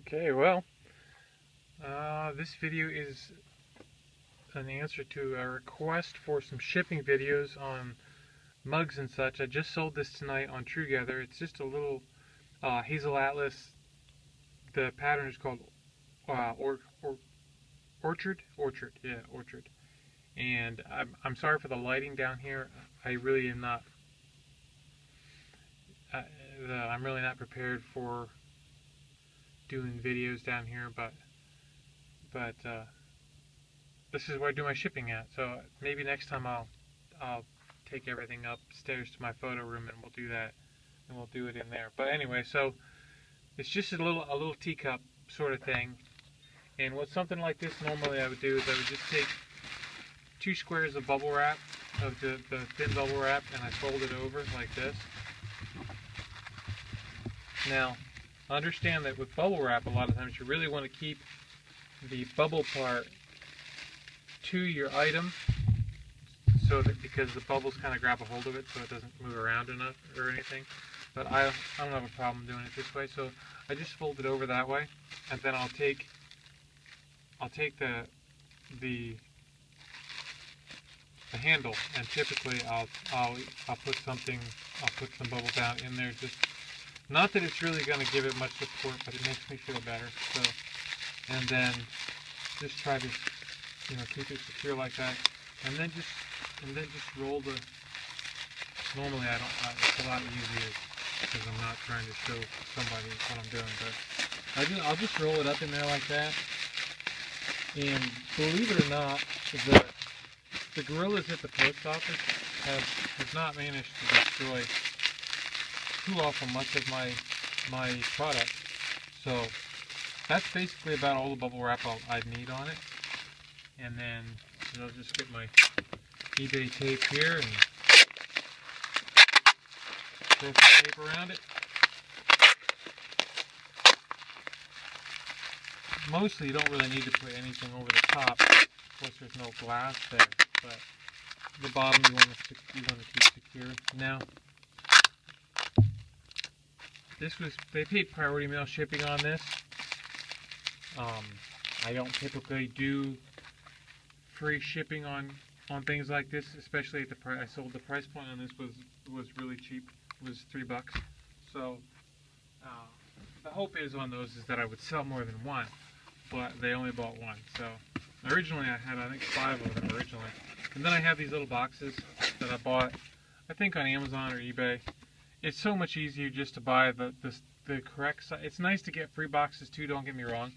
Okay, well, this video is an answer to a request for some shipping videos on mugs and such. I just sold this tonight on TrueGether. It's just a little Hazel Atlas. The pattern is called Orchard. Yeah, Orchard. And I'm sorry for the lighting down here. I really am not. I'm really not prepared for doing videos down here, but this is where I do my shipping at. So maybe next time I'll take everything upstairs to my photo room and we'll do that, and we'll do it in there. But anyway, so it's just a little teacup sort of thing. And what something like this normally I would do is I would just take 2 squares of bubble wrap, of the thin bubble wrap, and I fold it over like this. Now, understand that with bubble wrap, a lot of times you really want to keep the bubble part to your item, so that because the bubbles kind of grab a hold of it, so it doesn't move around enough or anything. But I don't have a problem doing it this way, so I just fold it over that way, and then I'll take the handle, and typically I'll put some bubble down in there. Just not that it's really going to give it much support, but it makes me feel better. So, and then just try to keep it secure like that, and then just roll the. Normally it's a lot easier because I'm not trying to show somebody what I'm doing, but I'll just roll it up in there like that. And believe it or not, the gorillas at the post office have not managed to destroy too awful much of my product. So that's basically about all the bubble wrap I'd need on it. And then I'll just get my eBay tape here and throw some tape around it. Mostly you don't really need to put anything over the top. Of course, there's no glass there, but the bottom you want to keep secure. Now, they paid priority mail shipping on this. I don't typically do free shipping on things like this, especially at the price. I sold the price point on this was really cheap. It was $3. So the hope is on those is that I would sell more than one, but they only bought one. So originally I had, I think, 5 of them originally, and then I have these little boxes that I bought, I think, on Amazon or eBay. It's so much easier just to buy the correct size. It's nice to get free boxes too, don't get me wrong,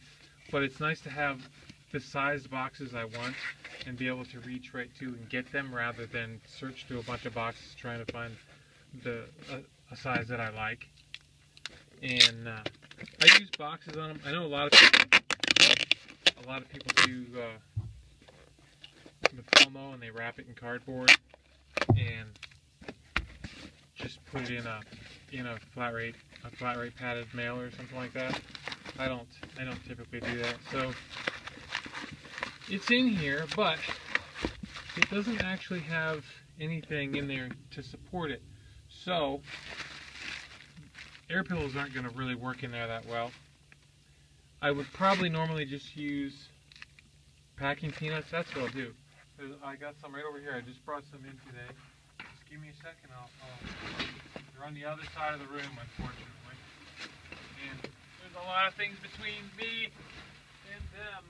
but it's nice to have the sized boxes I want and be able to reach right to and get them, rather than search through a bunch of boxes trying to find a size that I like. And I use boxes on them. I know a lot of people do the FOMO, and they wrap it in cardboard and just put it in a flat rate padded mailer or something like that. I don't typically do that. So it's in here, but it doesn't actually have anything in there to support it. So air pillows aren't going to really work in there that well. I would probably normally just use packing peanuts. That's what I'll do. I got some right over here. I just brought some in today. Just give me a second. They're on the other side of the room, unfortunately. And there's a lot of things between me and them.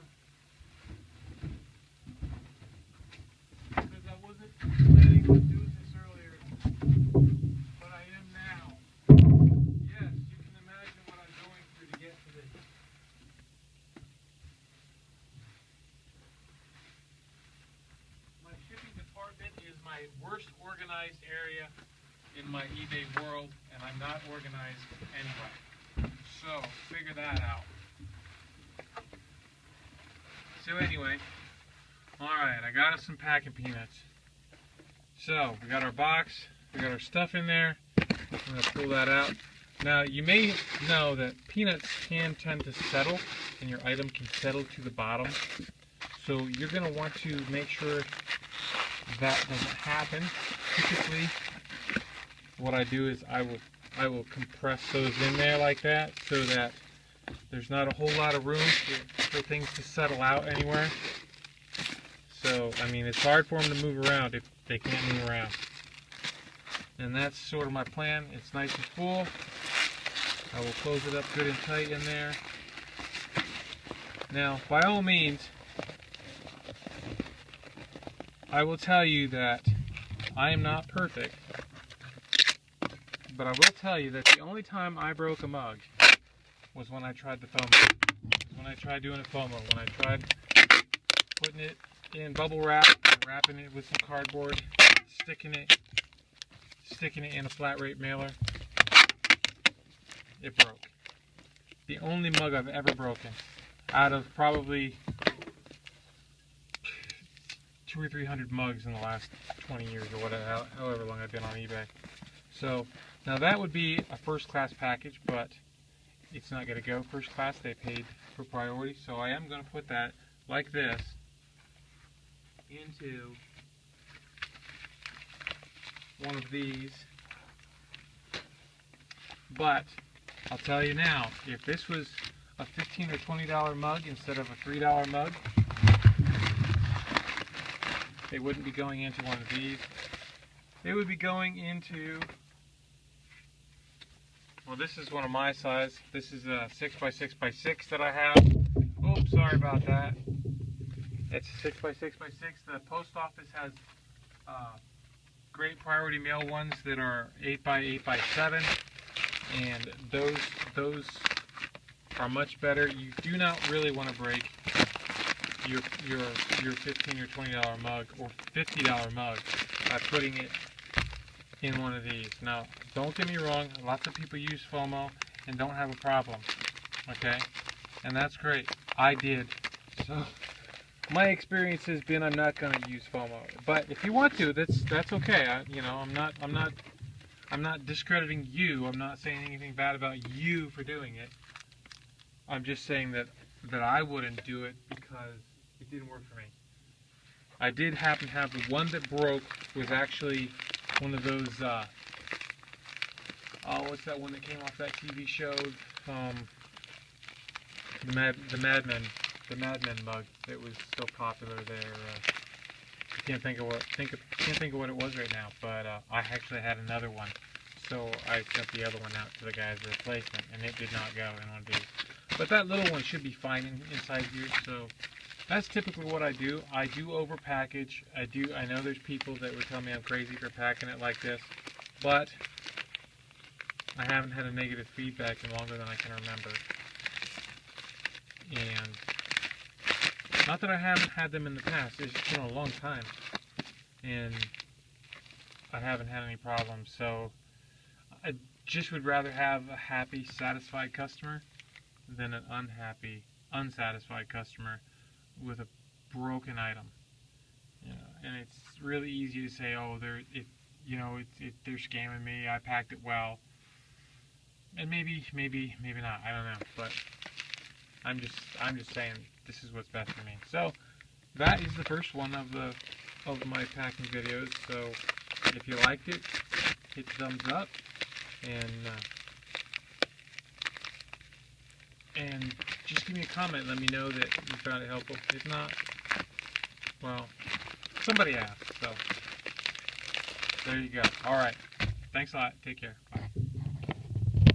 Because I wasn't planning on doing this earlier, but I am now. Yes, you can imagine what I'm going through to get to this. My shipping department is my worst organized area in my eBay world, and I'm not organized anyway. So figure that out. So anyway, alright, I got us some packing peanuts. So we got our box, we got our stuff in there. I'm going to pull that out. Now you may know that peanuts can tend to settle, and your item can settle to the bottom. So you're going to want to make sure that doesn't happen. Typically, what I do is I will compress those in there like that, so that There's not a whole lot of room for things to settle out anywhere. So, I mean, it's hard for them to move around if they can't move around. And that's sort of my plan. It's nice and full. I will close it up good and tight in there. Now, by all means, I will tell you that I am not perfect, but I will tell you that the only time I broke a mug was when I tried the FOMO. When I tried doing a FOMO. When I tried putting it in bubble wrap, wrapping it with some cardboard, sticking it in a flat rate mailer, it broke. The only mug I've ever broken out of probably 200 or 300 mugs in the last 20 years or whatever, however long I've been on eBay. So now that would be a first class package, but it's not going to go first class. They paid for priority, so I am going to put that like this into one of these. But I'll tell you now, if this was a $15 or $20 mug instead of a $3 mug, they wouldn't be going into one of these. They would be going into, well, this is one of my size. This is a 6x6x6 that I have. Oops, sorry about that. It's a 6x6x6. The post office has great priority mail ones that are 8x8x7, and those are much better. You do not really want to break your $15 or $20 mug or $50 mug by putting it in one of these. Now, don't get me wrong, lots of people use FOMO and don't have a problem, okay? And that's great. I did. So my experience has been I'm not going to use FOMO. But if you want to, that's okay. I'm not discrediting you. I'm not saying anything bad about you for doing it. I'm just saying that I wouldn't do it because it didn't work for me. I did happen to have the one that broke was actually one of those, what's that one that came off that TV show? The Mad Men mug that was so popular there. I can't think of what it was right now, but I actually had another one, so I sent the other one out to the guy as a replacement, and it did not go in one of these. But that little one should be fine inside here, so that's typically what I do. I do overpackage. I know there's people that would tell me I'm crazy for packing it like this, but I haven't had a negative feedback in longer than I can remember. And not that I haven't had them in the past, it's been a long time, and I haven't had any problems. So I just would rather have a happy, satisfied customer than an unhappy, unsatisfied customer with a broken item. You know, and it's really easy to say, oh, they're scamming me. I packed it well, and maybe not. I don't know, but I'm just saying this is what's best for me. So that is the first one of my packing videos. So if you liked it, hit thumbs up, and just give me a comment. Let me know that you found it helpful. If not, well, somebody asked. So there you go. All right. Thanks a lot. Take care.